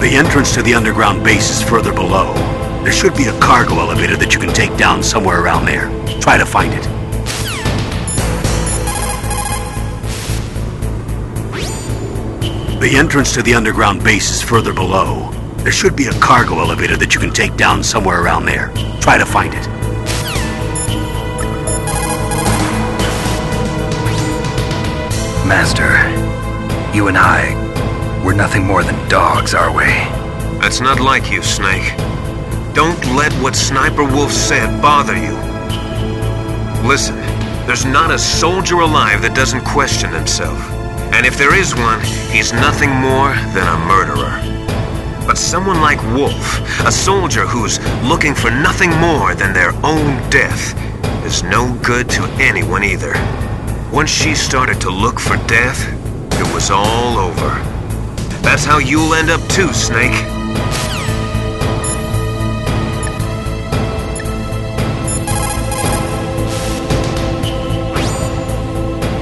The entrance to the underground base is further below. There should be a cargo elevator that you can take down somewhere around there. Try to find it. The entrance to the underground base is further below. There should be a cargo elevator that you can take down somewhere around there. Try to find it. Master, you and I, we're nothing more than dogs, are we? That's not like you, Snake. Don't let what Sniper Wolf said bother you. Listen, there's not a soldier alive that doesn't question himself. And if there is one, he's nothing more than a murderer. But someone like Wolf, a soldier who's looking for nothing more than their own death, is no good to anyone either. Once she started to look for death, it was all over. That's how you'll end up too, Snake.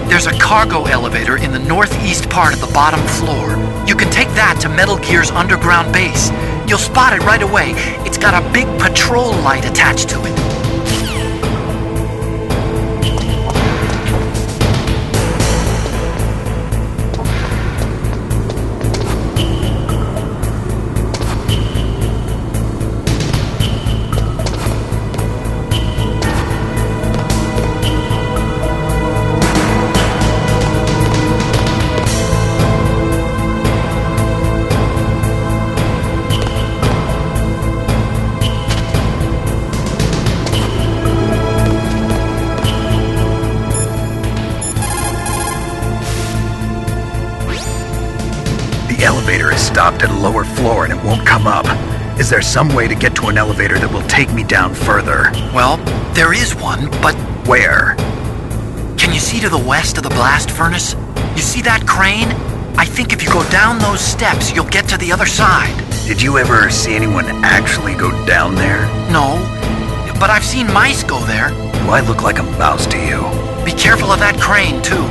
There's a cargo elevator in the northeast part of the bottom floor. You can take that to Metal Gear's underground base. You'll spot it right away. It's got a big patrol light attached to it. The elevator is stopped at a lower floor and it won't come up. Is there some way to get to an elevator that will take me down further? Well, there is one, but Where? can you see to the west of the blast furnace? You see that crane? I think if you go down those steps, you'll get to the other side. Did you ever see anyone actually go down there? No, but I've seen mice go there. Do I look like a mouse to you? Be careful of that crane, too.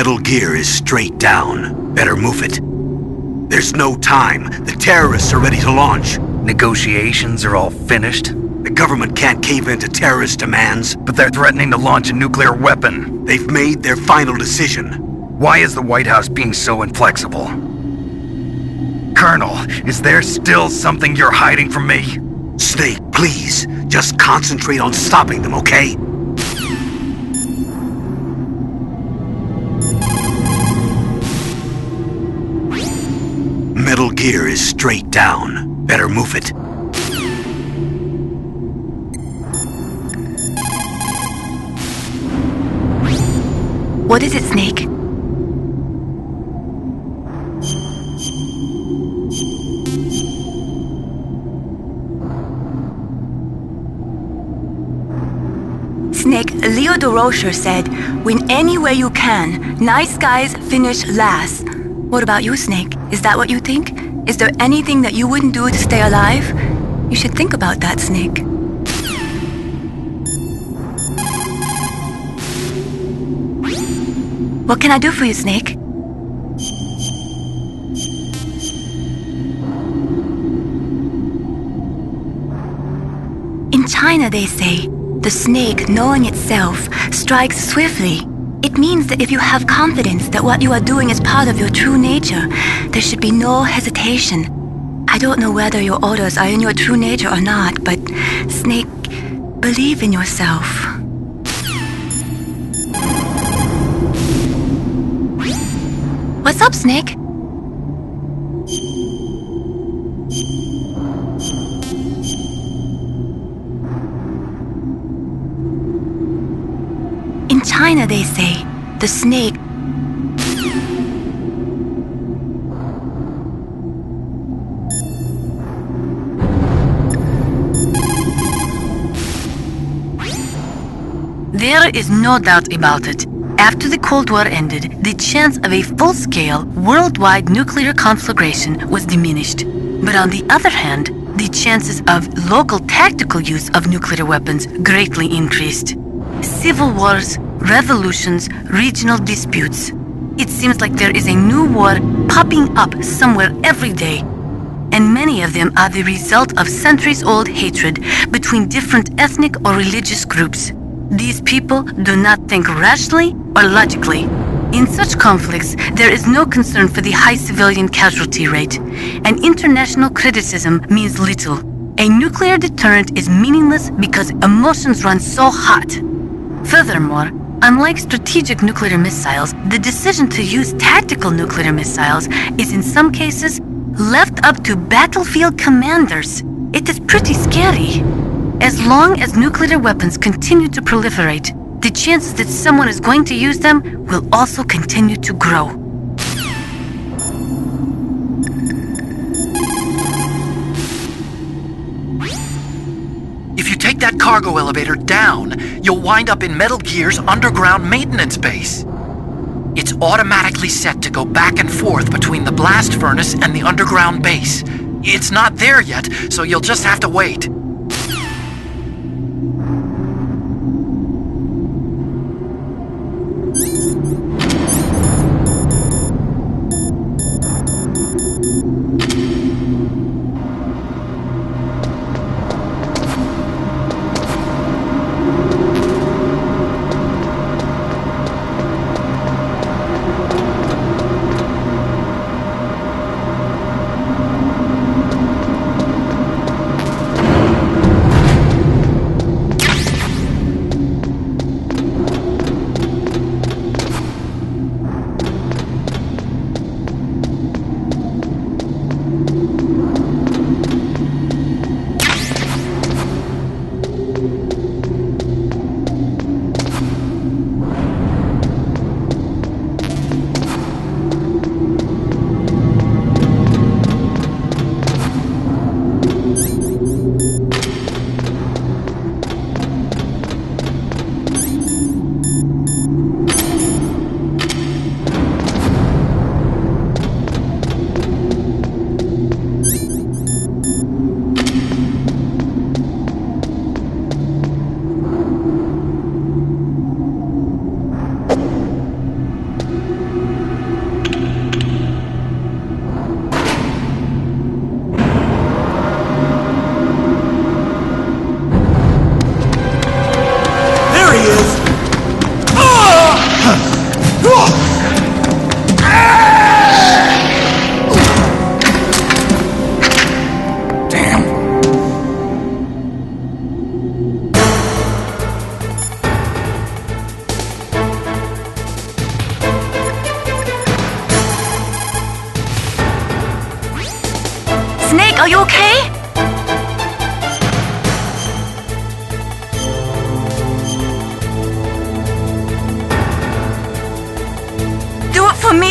Metal Gear is straight down. Better move it. There's no time. The terrorists are ready to launch. Negotiations are all finished? The government can't cave into terrorist demands. But they're threatening to launch a nuclear weapon. They've made their final decision. Why is the White House being so inflexible? Colonel, is there still something you're hiding from me? Snake, please, just concentrate on stopping them, okay? Metal Gear is straight down. Better move it. What is it, Snake? Snake, Leo DeRocher said, win any way you can. Nice guys finish last. What about you, Snake? Is that what you think? Is there anything that you wouldn't do to stay alive? You should think about that, Snake. What can I do for you, Snake? In China, they say, the snake, knowing itself, strikes swiftly. It means that if you have confidence that what you are doing is part of your true nature, there should be no hesitation. I don't know whether your orders are in your true nature or not, but, Snake, believe in yourself. What's up, Snake? In China, they say, the snake... There is no doubt about it. After the Cold War ended, the chance of a full-scale, worldwide nuclear conflagration was diminished. But on the other hand, the chances of local tactical use of nuclear weapons greatly increased. Civil wars, revolutions, regional disputes. It seems like there is a new war popping up somewhere every day. And many of them are the result of centuries-old hatred between different ethnic or religious groups. These people do not think rationally or logically. In such conflicts, there is no concern for the high civilian casualty rate, and international criticism means little. A nuclear deterrent is meaningless because emotions run so hot. Furthermore, unlike strategic nuclear missiles, the decision to use tactical nuclear missiles is in some cases left up to battlefield commanders. It is pretty scary. As long as nuclear weapons continue to proliferate, the chances that someone is going to use them will also continue to grow. If you take that cargo elevator down, you'll wind up in Metal Gear's underground maintenance base. It's automatically set to go back and forth between the blast furnace and the underground base. It's not there yet, so you'll just have to wait.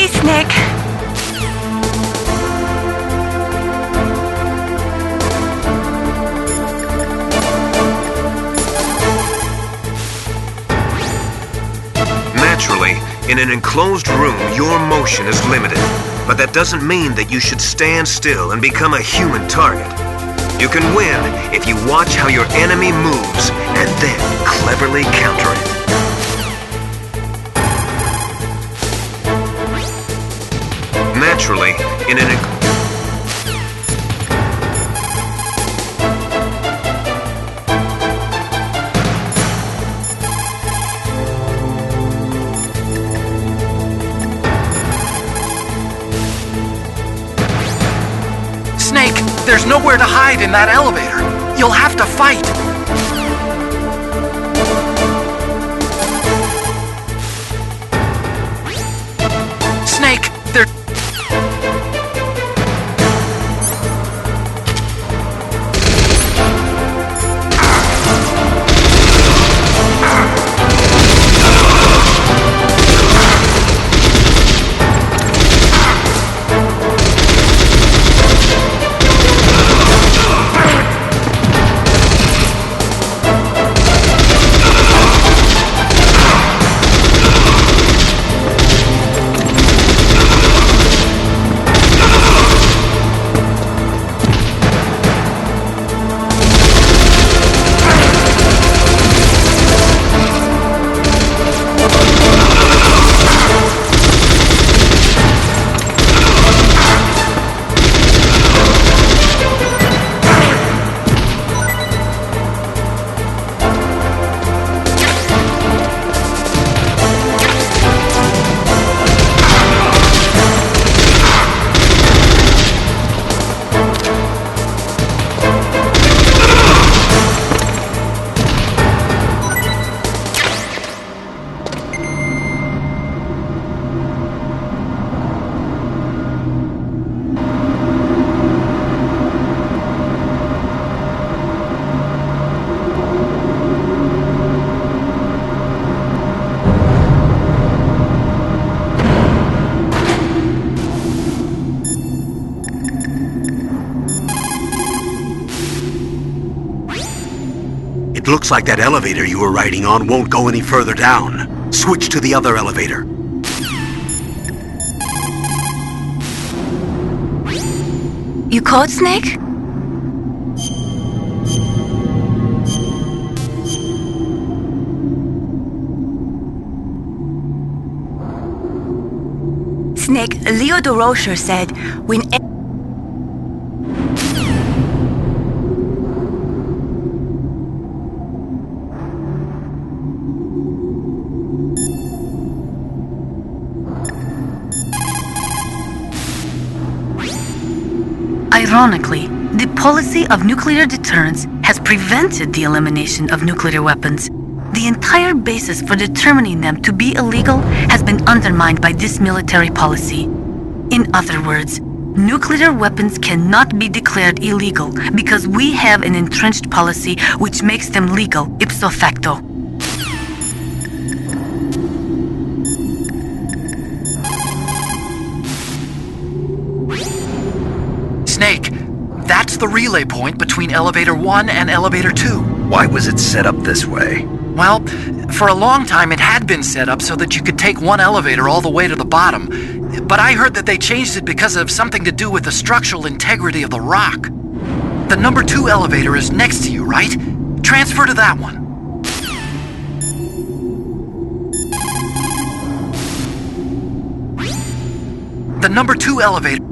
Please, Snake. Naturally, in an enclosed room, your motion is limited. But that doesn't mean that you should stand still and become a human target. You can win if you watch how your enemy moves and then cleverly counter it. Naturally, in an Snake, there's nowhere to hide in that elevator. You'll have to fight. Snake, there... It looks like that elevator you were riding on won't go any further down. Switch to the other elevator. You caught Snake? Snake, Leo DeRocher said when... Ironically, the policy of nuclear deterrence has prevented the elimination of nuclear weapons. The entire basis for determining them to be illegal has been undermined by this military policy. In other words, nuclear weapons cannot be declared illegal because we have an entrenched policy which makes them legal ipso facto. Snake, that's the relay point between Elevator 1 and Elevator 2. Why was it set up this way? Well, for a long time it had been set up so that you could take one elevator all the way to the bottom. But I heard that they changed it because of something to do with the structural integrity of the rock. The number 2 elevator is next to you, right? Transfer to that one. The number 2 elevator...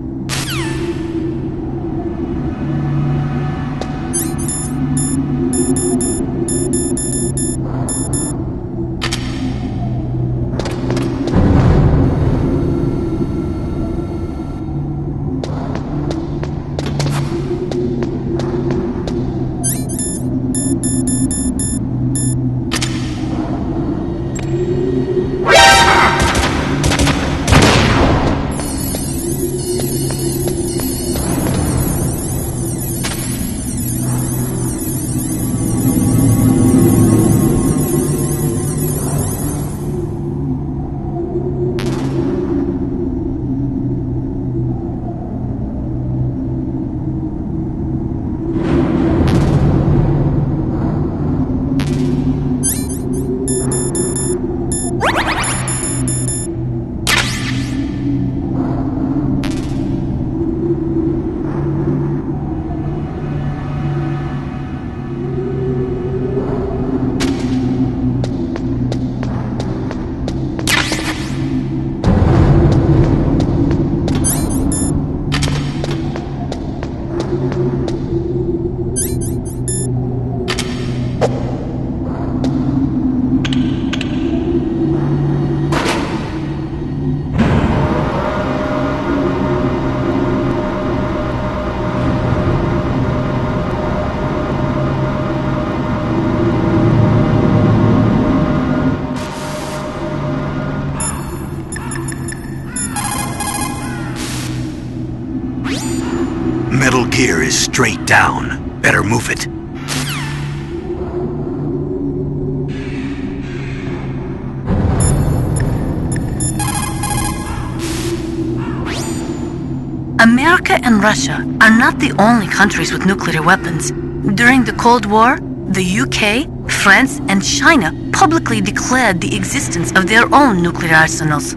straight down. Better move it. America and Russia are not the only countries with nuclear weapons. During the Cold War, the UK, France, and China publicly declared the existence of their own nuclear arsenals.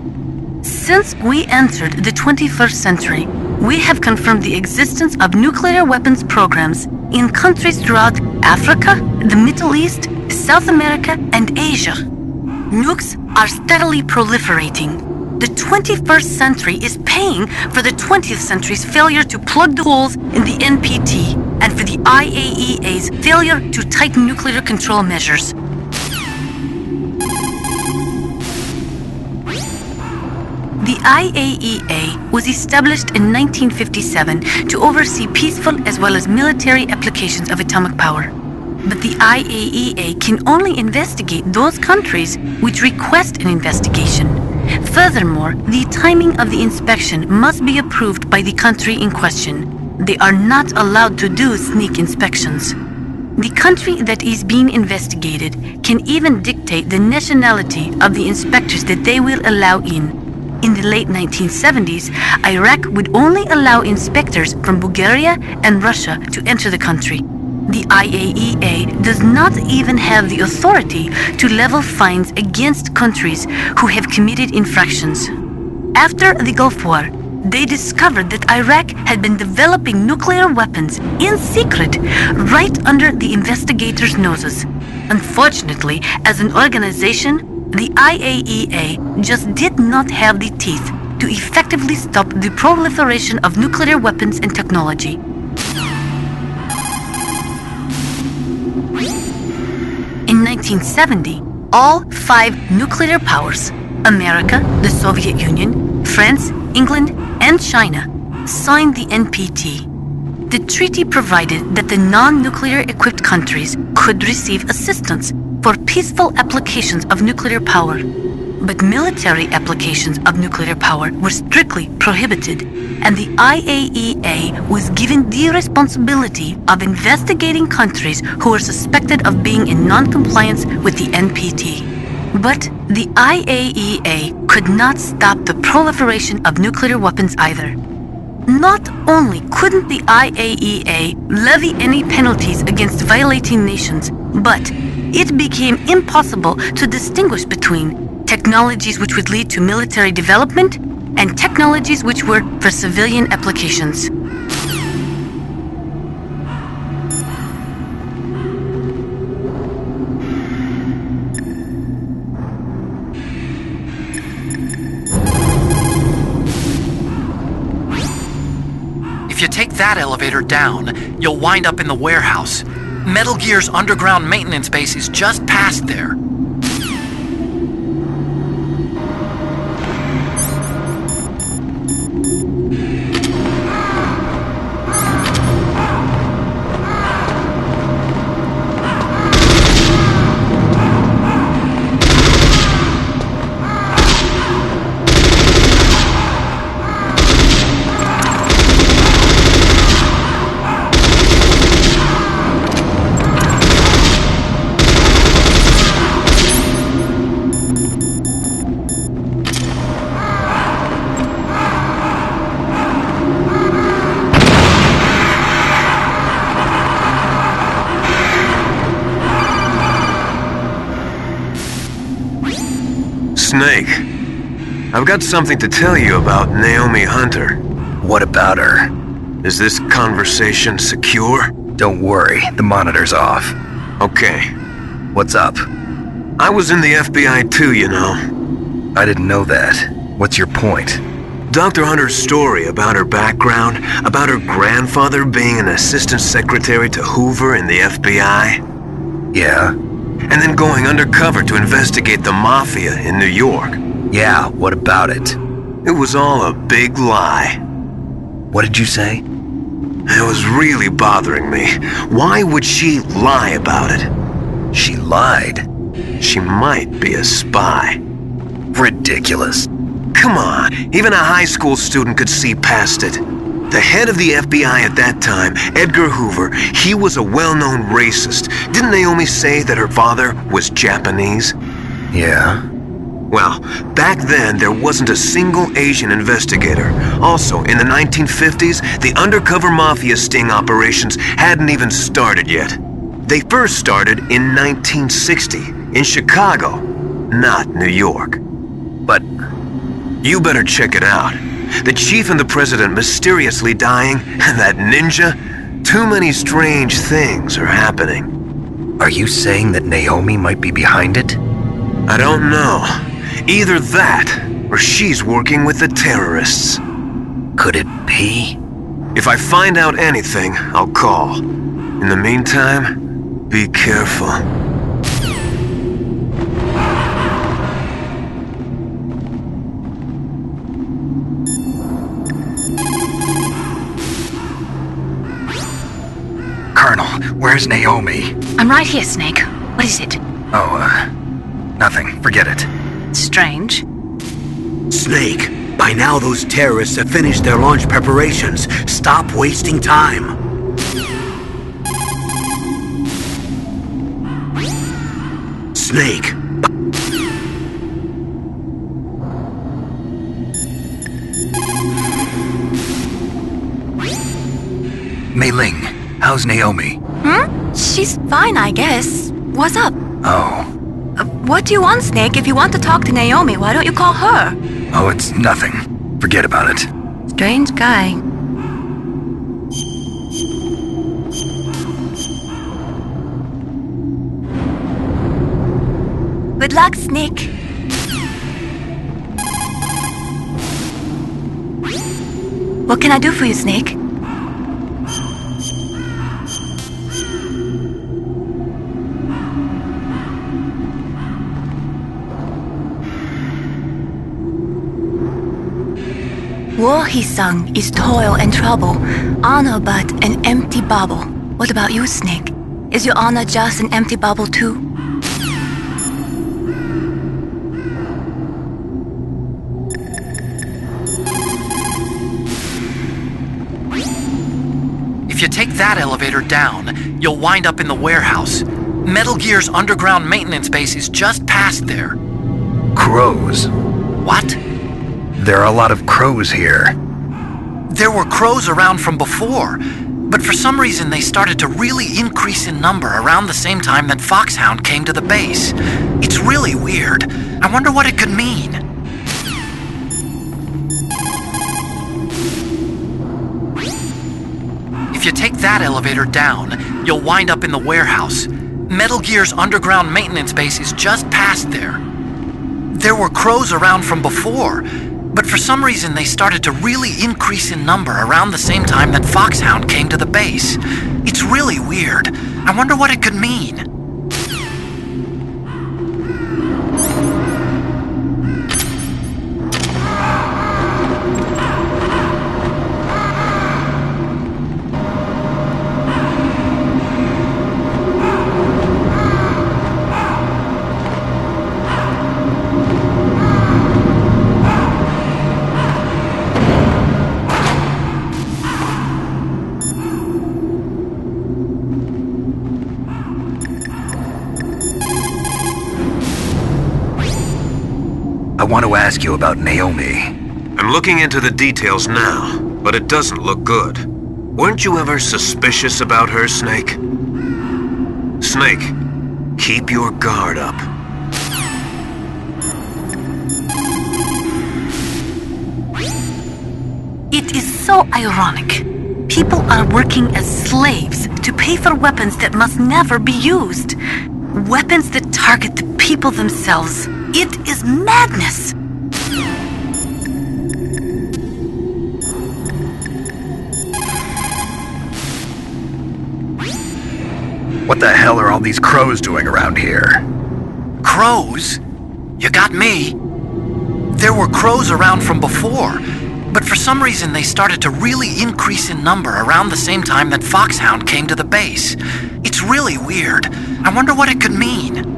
Since we entered the 21st century, we have confirmed the existence of nuclear weapons programs in countries throughout Africa, the Middle East, South America, and Asia. Nukes are steadily proliferating. The 21st century is paying for the 20th century's failure to plug the holes in the NPT and for the IAEA's failure to tighten nuclear control measures. The IAEA was established in 1957 to oversee peaceful as well as military applications of atomic power. But the IAEA can only investigate those countries which request an investigation. Furthermore, the timing of the inspection must be approved by the country in question. They are not allowed to do sneak inspections. The country that is being investigated can even dictate the nationality of the inspectors that they will allow in. In the late 1970s, Iraq would only allow inspectors from Bulgaria and Russia to enter the country. The IAEA does not even have the authority to level fines against countries who have committed infractions. After the Gulf War, they discovered that Iraq had been developing nuclear weapons in secret right under the investigators' noses. Unfortunately, as an organization, the IAEA just did not have the teeth to effectively stop the proliferation of nuclear weapons and technology. In 1970, all 5 nuclear powers, America, the Soviet Union, France, England, and China, signed the NPT. The treaty provided that the non-nuclear equipped countries could receive assistance for peaceful applications of nuclear power. But military applications of nuclear power were strictly prohibited, and the IAEA was given the responsibility of investigating countries who were suspected of being in non-compliance with the NPT. But the IAEA could not stop the proliferation of nuclear weapons either. Not only couldn't the IAEA levy any penalties against violating nations, but it became impossible to distinguish between technologies which would lead to military development and technologies which were for civilian applications. If you take that elevator down, you'll wind up in the warehouse. Metal Gear's underground maintenance base is just past there. Snake, I've got something to tell you about Naomi Hunter. What about her? Is this conversation secure? Don't worry, the monitor's off. Okay. What's up? I was in the FBI too, you know. I didn't know that. What's your point? Dr. Hunter's story about her background, about her grandfather being an assistant secretary to Hoover in the FBI. Yeah? And then going undercover to investigate the Mafia in New York. Yeah, what about it? It was all a big lie. What did you say? It was really bothering me. Why would she lie about it? She lied. She might be a spy. Ridiculous. Come on, even a high school student could see past it. The head of the FBI at that time, Edgar Hoover, he was a well-known racist. Didn't Naomi say that her father was Japanese? Yeah. Well, back then there wasn't a single Asian investigator. Also, in the 1950s, the undercover mafia sting operations hadn't even started yet. They first started in 1960, in Chicago, not New York. But You better check it out. The chief and the president mysteriously dying, and that ninja? Too many strange things are happening. are you saying that Naomi might be behind it? I don't know. Either that, or she's working with the terrorists. Could it be? If I find out anything, I'll call. In the meantime, be careful. Colonel, where's Naomi? I'm right here, Snake. What is it? Oh, nothing. Forget it. Strange. Snake, by now those terrorists have finished their launch preparations. Stop wasting time. Snake. Mei Ling, how's Naomi? She's fine, I guess. What's up? Oh. What do you want, Snake? If you want to talk to Naomi, why don't you call her? Oh, it's nothing. Forget about it. Strange guy. Good luck, Snake. What can I do for you, Snake? War, he sung, is toil and trouble, honor but an empty bauble. What about you, Snake? Is your honor just an empty bauble too? If you take that elevator down, you'll wind up in the warehouse. Metal Gear's underground maintenance base is just past there. Crows. What? There are a lot of crows here. There were crows around from before, but for some reason they started to really increase in number around the same time that Foxhound came to the base. It's really weird. I wonder what it could mean. If you take that elevator down, you'll wind up in the warehouse. Metal Gear's underground maintenance base is just past there. There were crows around from before, but for some reason they started to really increase in number around the same time that Foxhound came to the base. It's really weird. I wonder what it could mean. I want to ask you about Naomi. I'm looking into the details now, but it doesn't look good. Weren't you ever suspicious about her, Snake? Snake, keep your guard up. It is so ironic. People are working as slaves to pay for weapons that must never be used. Weapons that target the people themselves. It is madness. What the hell are all these crows doing around here? Crows? You got me. There were crows around from before, but for some reason they started to really increase in number around the same time that Foxhound came to the base. It's really weird. I wonder what it could mean.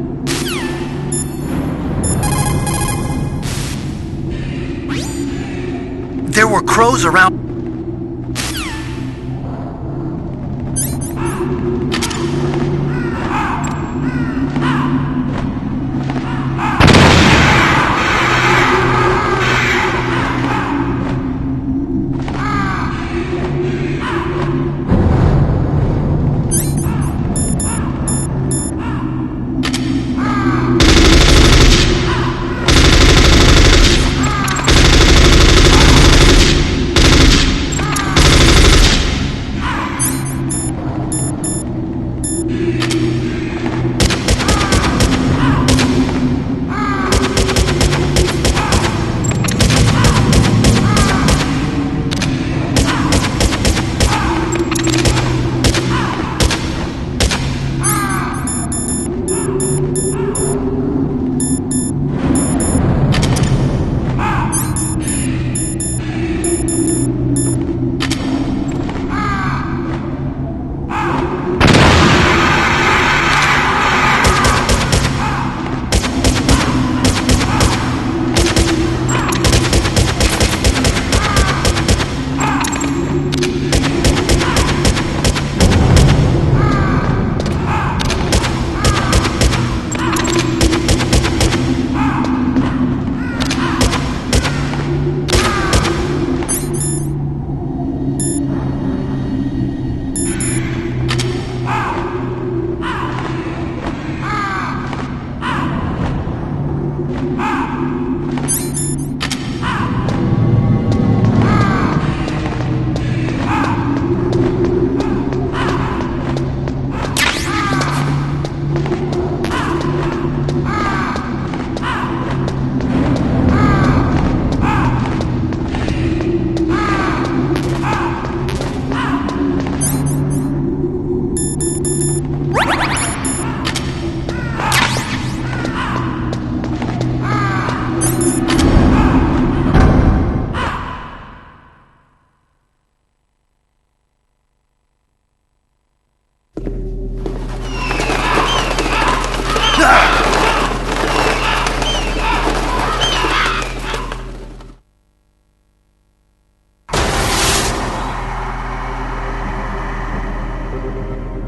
There were crows around.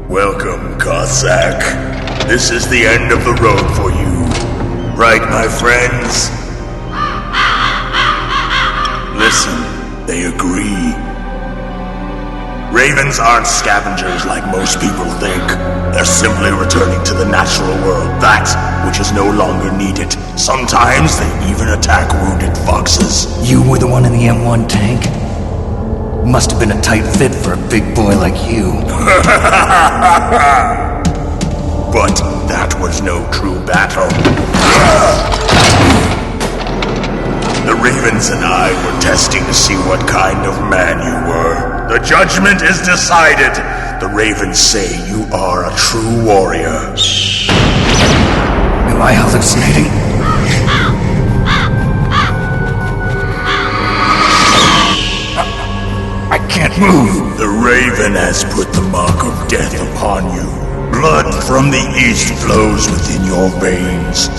Welcome, Cossack. This is the end of the road for you. Right, my friends? Listen, they agree. Ravens aren't scavengers like most people think. They're simply returning to the natural world, that which is no longer needed. Sometimes they even attack wounded foxes. You were the one in the M1 tank? Must have been a tight fit for a big boy like you. But that was no true battle. The Ravens and I were testing to see what kind of man you were. The judgment is decided. The Ravens say you are a true warrior. Am I hallucinating? I can't move. The Raven has put the mark of death upon you. Blood from the east flows within your veins.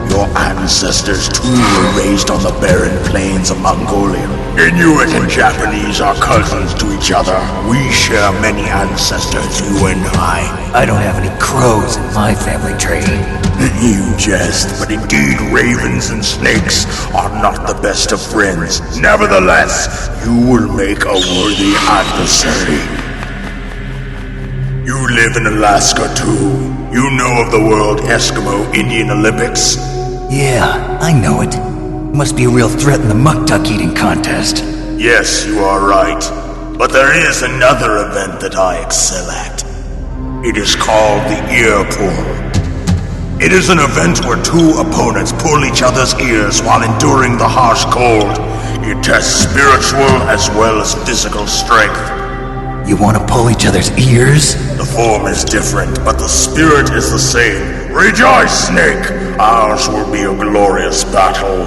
Your ancestors too were raised on the barren plains of Mongolia. Inuit and Japanese are cousins to each other. We share many ancestors, you and I. I don't have any crows in my family tree. You jest, but indeed ravens and snakes are not the best of friends. Nevertheless, you will make a worthy adversary. You live in Alaska too. You know of the World Eskimo Indian Olympics? Yeah, I know it. Must be a real threat in the muck duck eating contest. Yes, you are right. But there is another event that I excel at. It is called the ear pull. It is an event where two opponents pull each other's ears while enduring the harsh cold. It tests spiritual as well as physical strength. You want to pull each other's ears? The form is different, but the spirit is the same. Rejoice, Snake! Ours will be a glorious battle.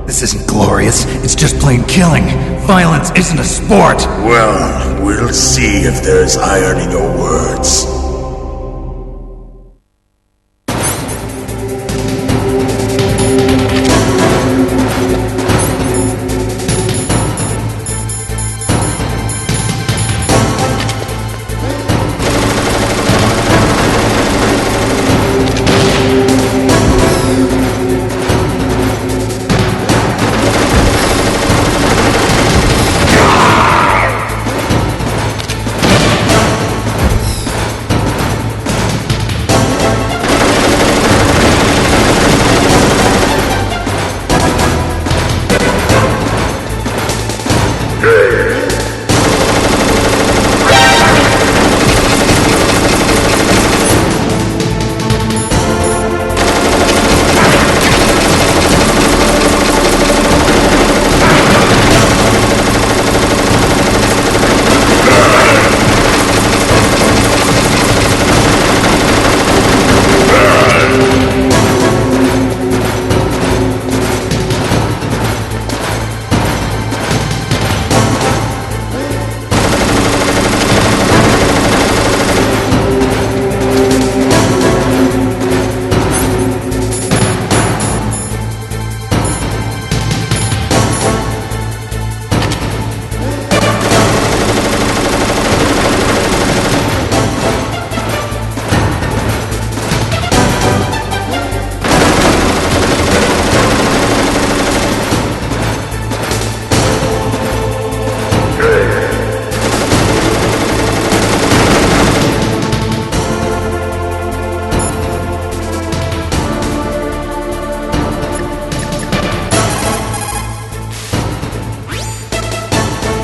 This isn't glorious, it's just plain killing. Violence isn't a sport. Well, we'll see if there's iron in your words.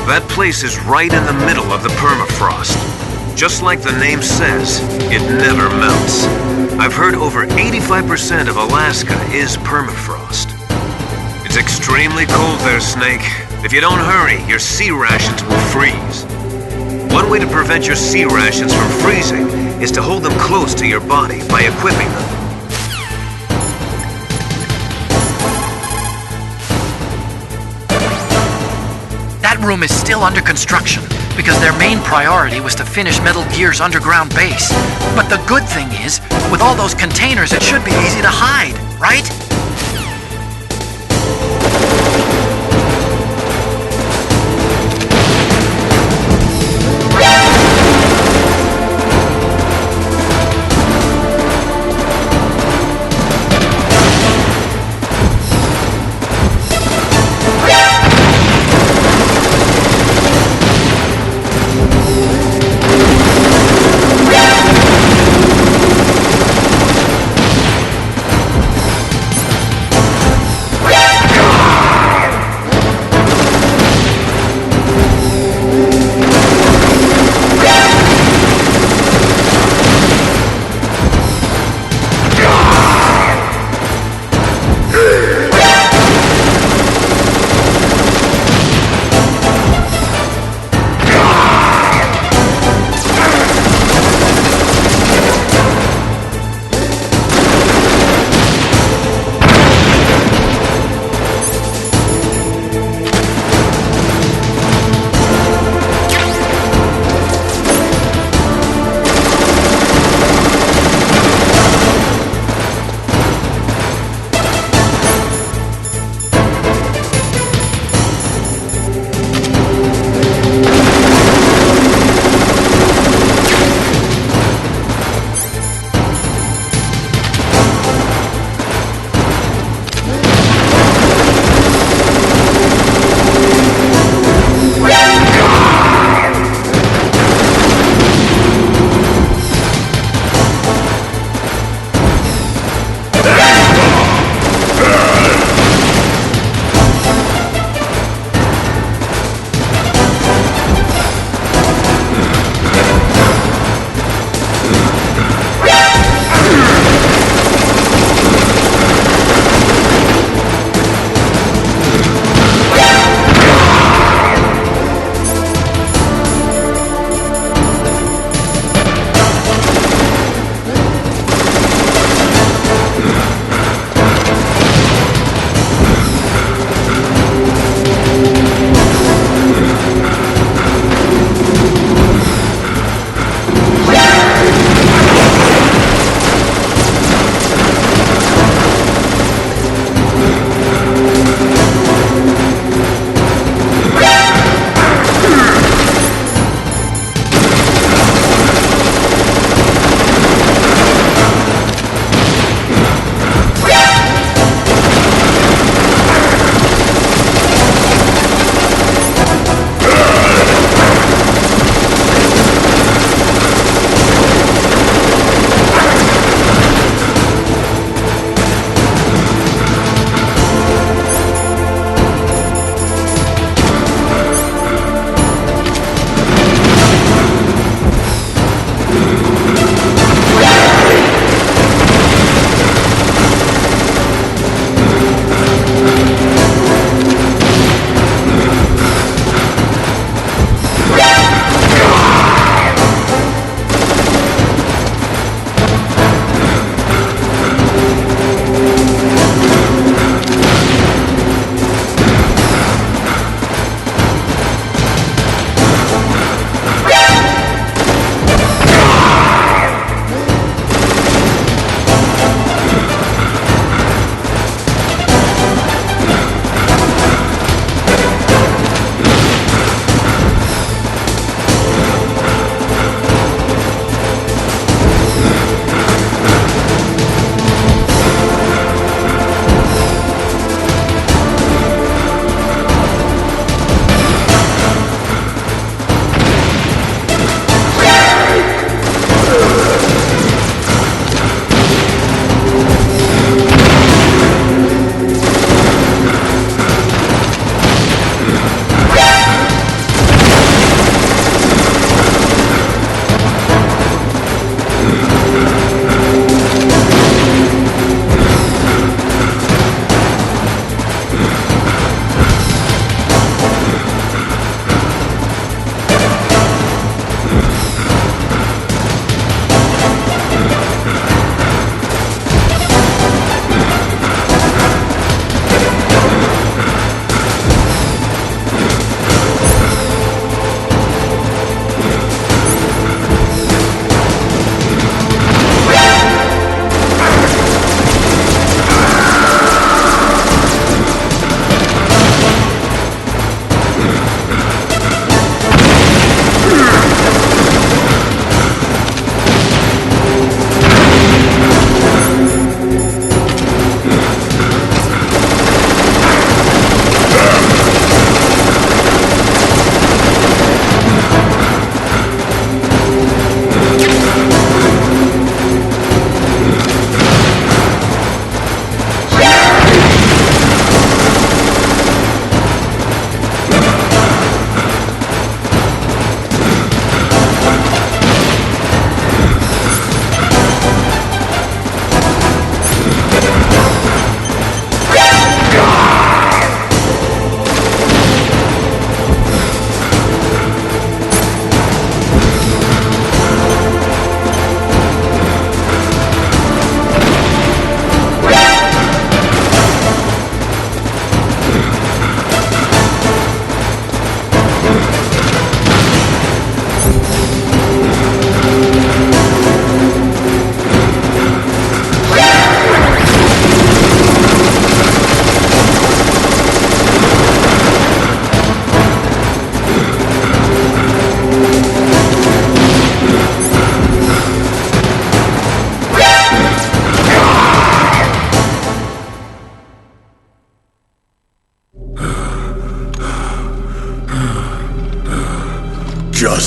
That place is right in the middle of the permafrost. Just like the name says, it never melts. I've heard over 85% of Alaska is permafrost. It's extremely cold there, Snake. If you don't hurry, your sea rations will freeze. One way to prevent your sea rations from freezing is to hold them close to your body by equipping them. That room is still under construction. because their main priority was to finish Metal Gear's underground base. But the good thing is, with all those containers, it should be easy to hide, right?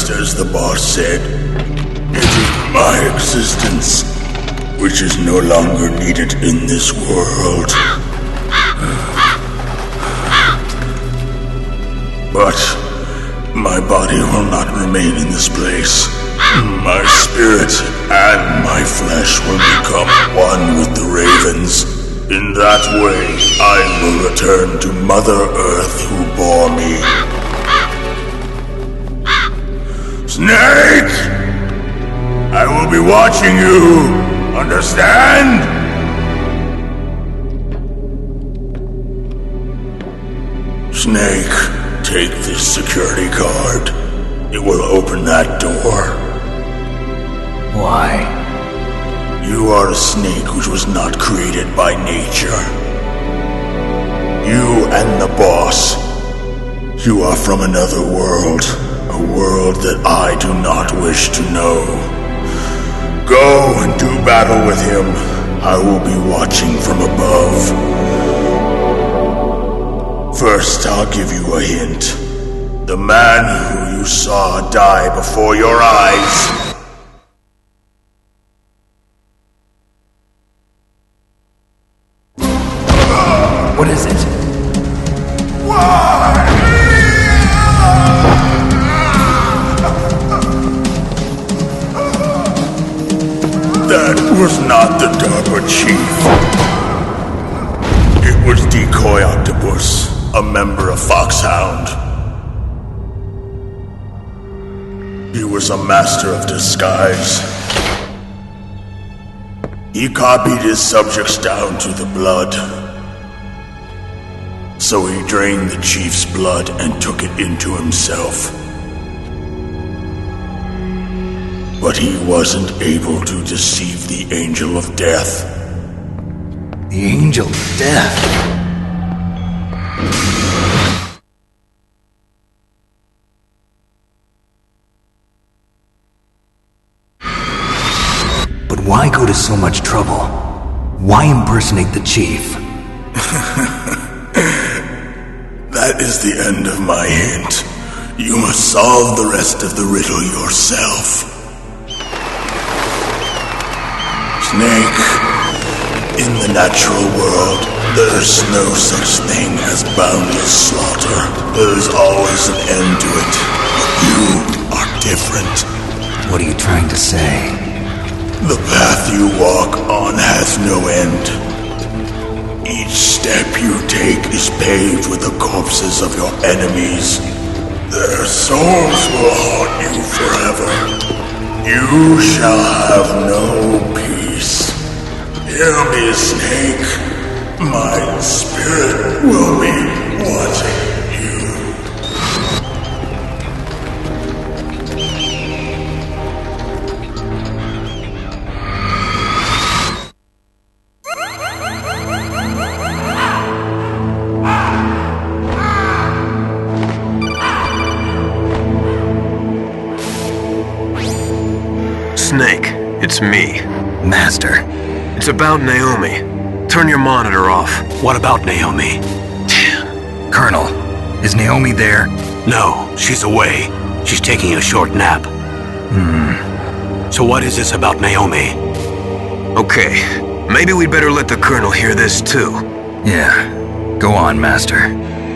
just as the boss said. It is my existence which is no longer needed in this world. But my body will not remain in this place. My spirit and my flesh will become one with the ravens. In that way, I will return to Mother Earth who bore me. Snake! I will be watching you! Understand? Snake, take this security card. It will open that door. Why? You are a snake which was not created by nature. You and the boss. You are from another world. A world that I do not wish to know. Go and do battle with him. I will be watching from above. First, I'll give you a hint. The man who you saw die before your eyes. What is it? That was not the DARPA chief. It was Decoy Octopus, a member of Foxhound. He was a master of disguise. He copied his subjects down to the blood. So he drained the chief's blood and took it into himself. But he wasn't able to deceive the Angel of Death. The Angel of Death? But why go to so much trouble? Why impersonate the chief? That is the end of my hint. You must solve the rest of the riddle yourself. Snake, in the natural world, there's no such thing as boundless slaughter. There's always an end to it. But you are different. What are you trying to say? The path you walk on has no end. Each step you take is paved with the corpses of your enemies. Their souls will haunt you forever. You shall have no peace. Hear me, Snake. My spirit will be watching you. Snake, it's me. Master. It's about Naomi. Turn your monitor off. What about Naomi? Colonel, is Naomi there? No, she's away. She's taking a short nap. So what is this about Naomi? Okay, maybe we'd better let the Colonel hear this too. Yeah. Go on, Master.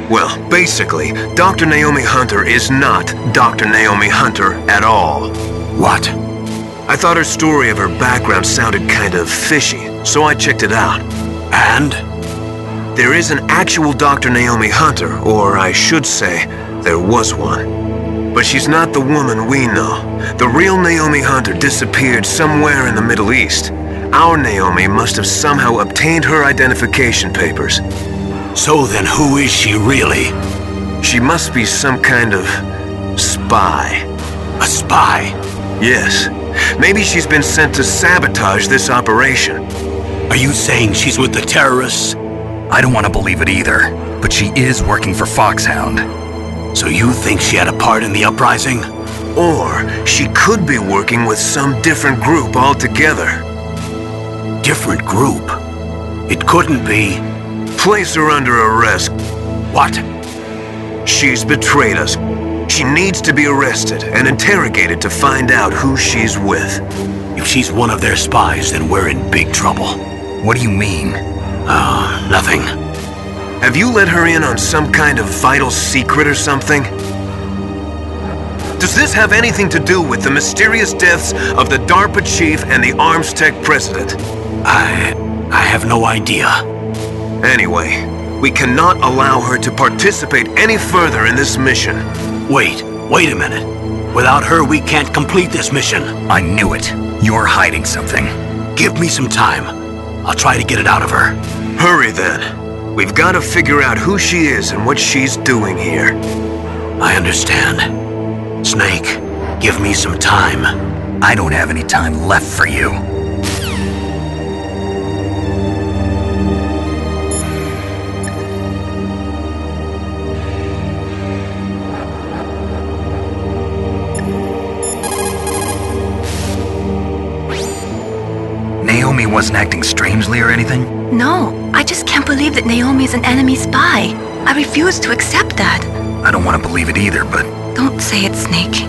Well, basically, Dr. Naomi Hunter is not Dr. Naomi Hunter at all. What? I thought her story of her background sounded kind of fishy, so I checked it out. And? There is an actual Dr. Naomi Hunter, or I should say, there was one. But she's not the woman we know. The real Naomi Hunter disappeared somewhere in the Middle East. Our Naomi must have somehow obtained her identification papers. So then who is she really? She must be some kind of spy. A spy? Yes. Maybe she's been sent to sabotage this operation. Are you saying she's with the terrorists? I don't want to believe it either, but she is working for Foxhound. So you think she had a part in the uprising? Or she could be working with some different group altogether. Different group? It couldn't be. Place her under arrest. What? She's betrayed us. She needs to be arrested and interrogated to find out who she's with. If she's one of their spies, then we're in big trouble. What do you mean? Nothing. Have you let her in on some kind of vital secret or something? Does this have anything to do with the mysterious deaths of the DARPA chief and the Arms Tech president? I have no idea. Anyway, we cannot allow her to participate any further in this mission. Wait a minute. Without her, we can't complete this mission. I knew it. You're hiding something. Give me some time. I'll try to get it out of her. Hurry then. We've got to figure out who she is and what she's doing here. I understand. Snake, give me some time. I don't have any time left for you. Naomi wasn't acting strangely or anything? No, I just can't believe that Naomi is an enemy spy. I refuse to accept that. I don't want to believe it either, but... Don't say it, Snake.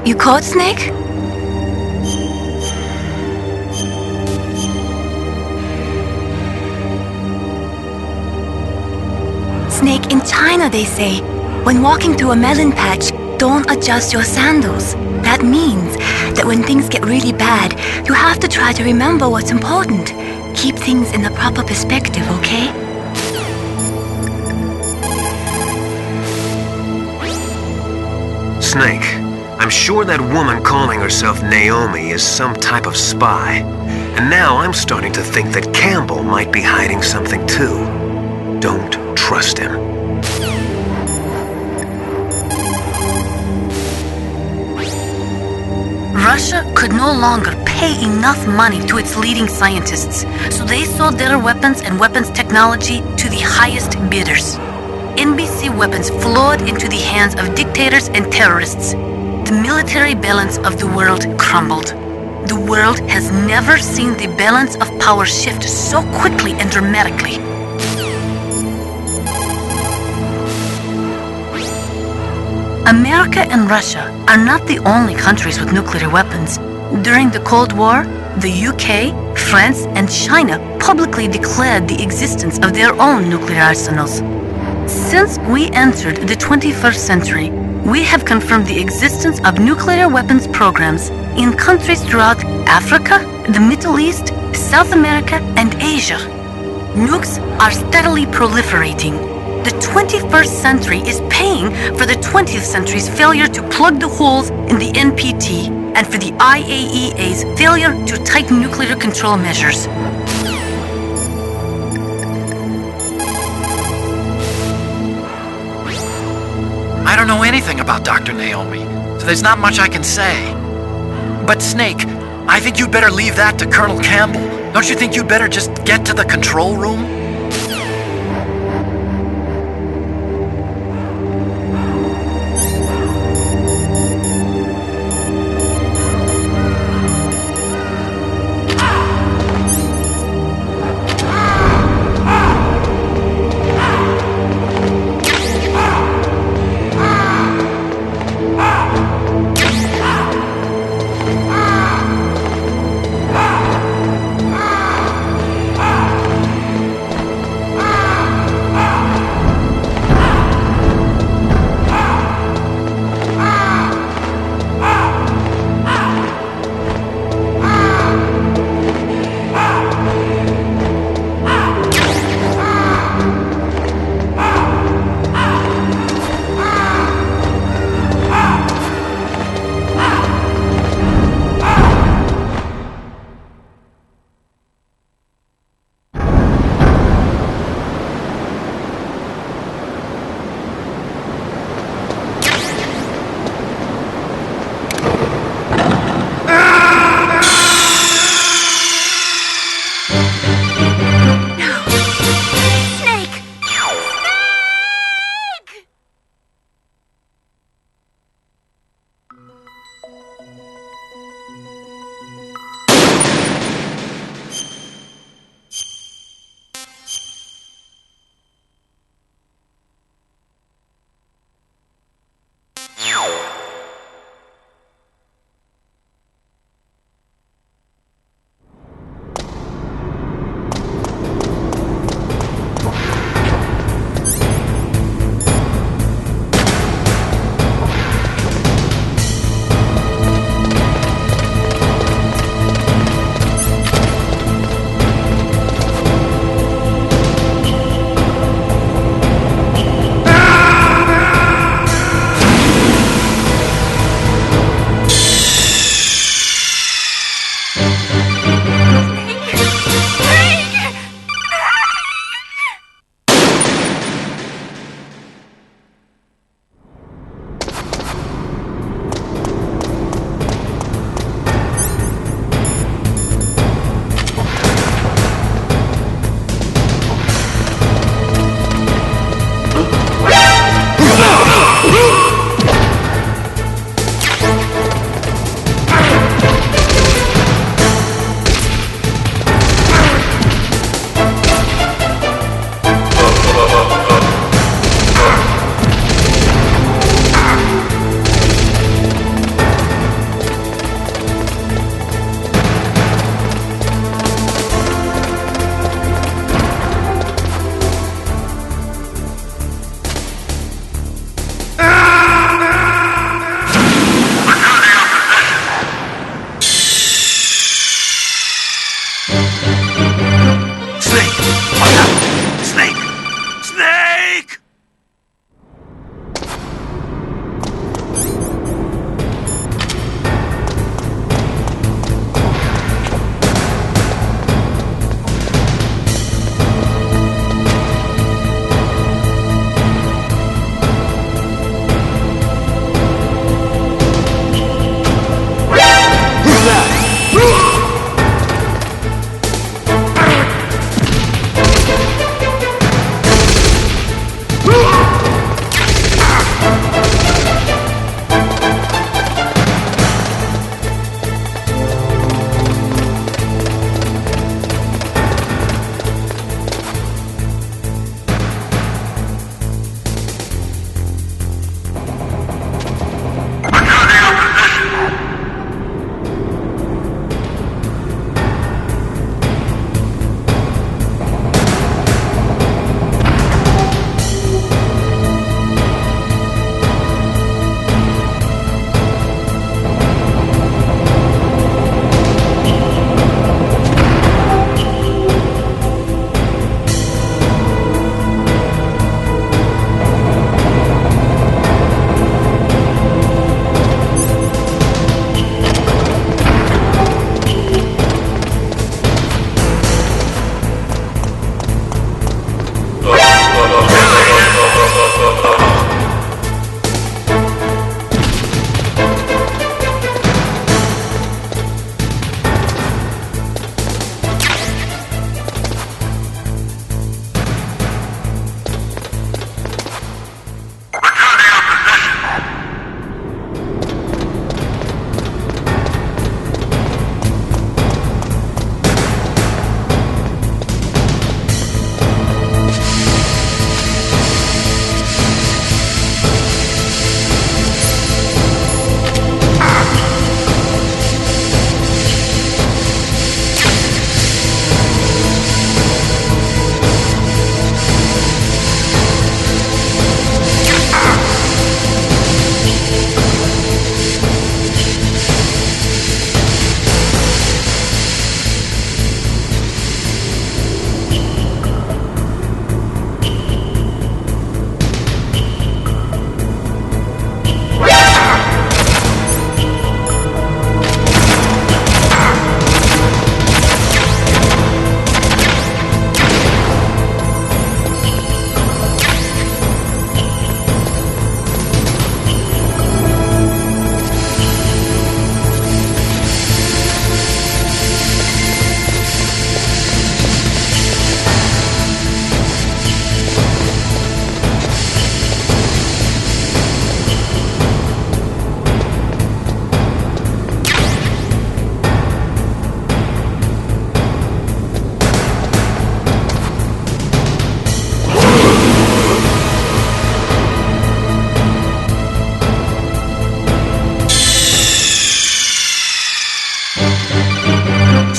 You caught Snake? Snake, in China they say, when walking through a melon patch, don't adjust your sandals. That means that when things get really bad, you have to try to remember what's important. Keep things in the proper perspective, okay? Snake, I'm sure that woman calling herself Naomi is some type of spy. And now I'm starting to think that Campbell might be hiding something too. Don't trust him. Russia could no longer pay enough money to its leading scientists, so they sold their weapons and weapons technology to the highest bidders. NBC weapons flowed into the hands of dictators and terrorists. The military balance of the world crumbled. The world has never seen the balance of power shift so quickly and dramatically. America and Russia are not the only countries with nuclear weapons. During the Cold War, the UK, France, and China publicly declared the existence of their own nuclear arsenals. Since we entered the 21st century, we have confirmed the existence of nuclear weapons programs in countries throughout Africa, the Middle East, South America, and Asia. Nukes are steadily proliferating. The 21st century is paying for the 20th century's failure to plug the holes in the NPT and for the IAEA's failure to tighten nuclear control measures. I don't know anything about Dr. Naomi, so there's not much I can say. But Snake, I think you'd better leave that to Colonel Campbell. Don't you think you'd better just get to the control room?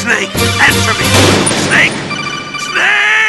Snake, answer me! Snake! Snake!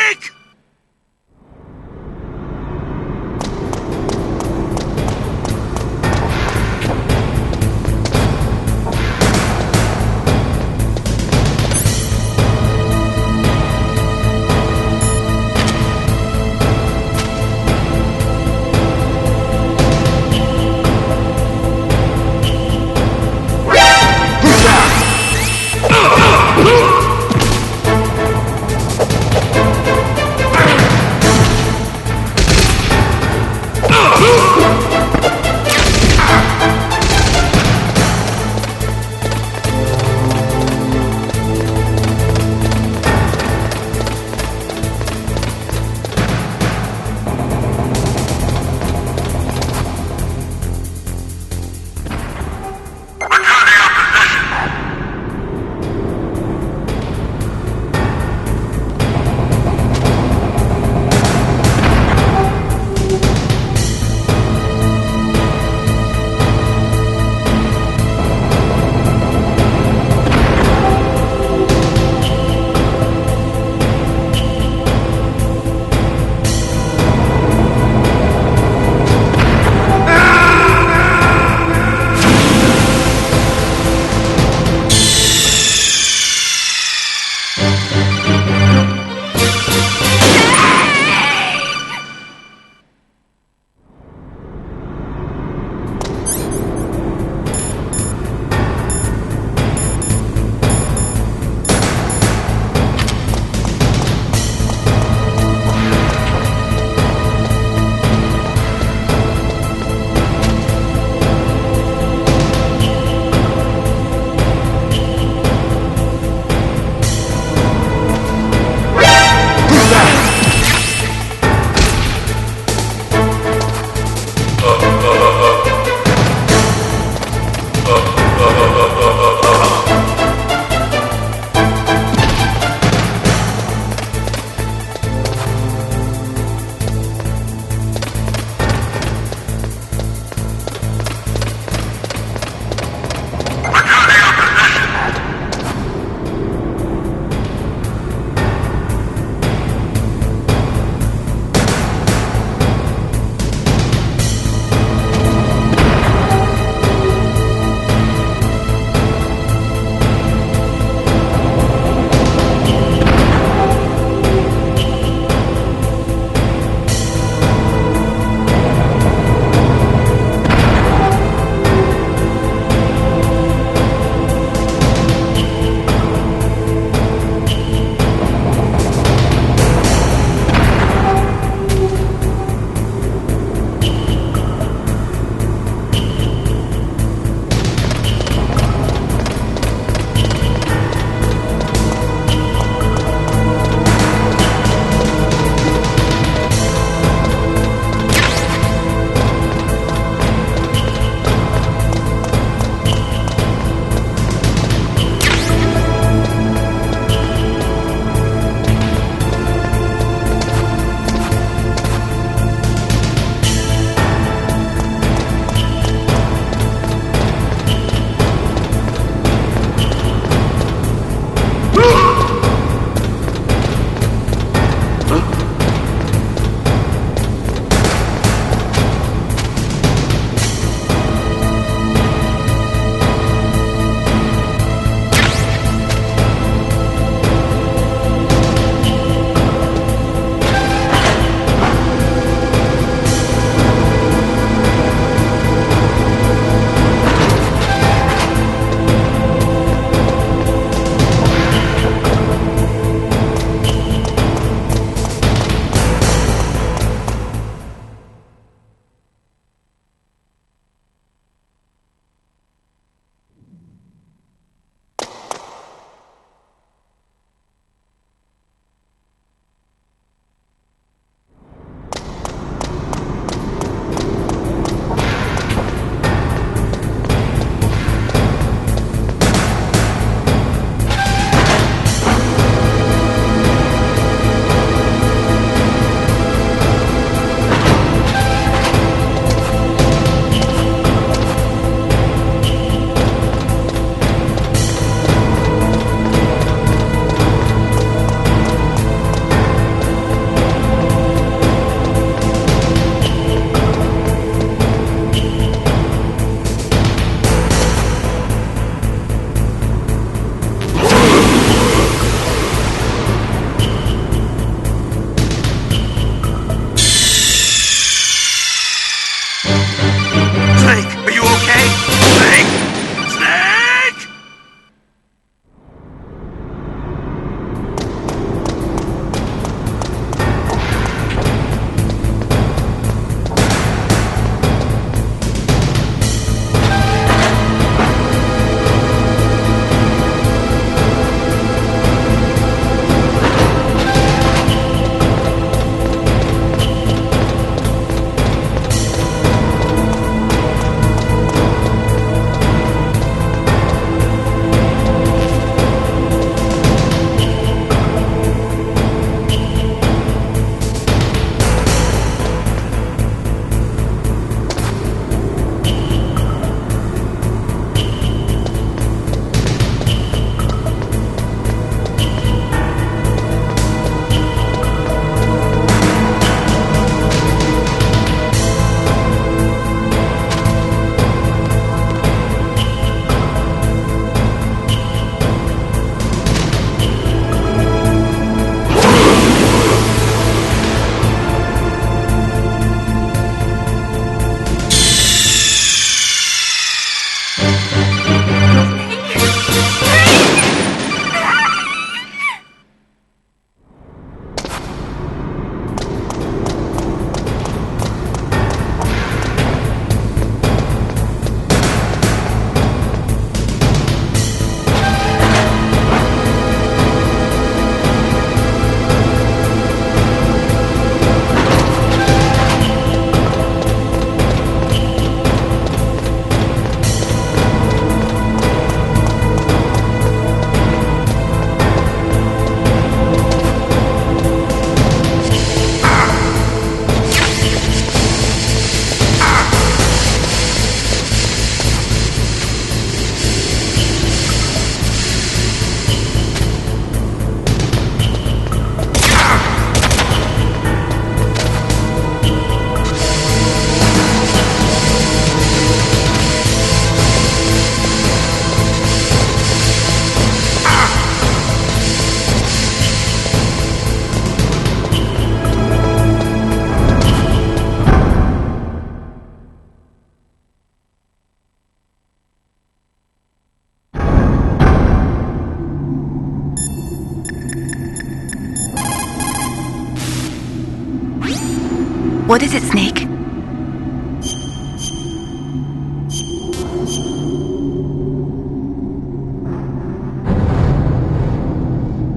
What is it, Snake?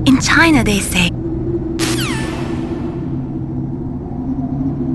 In China, they say,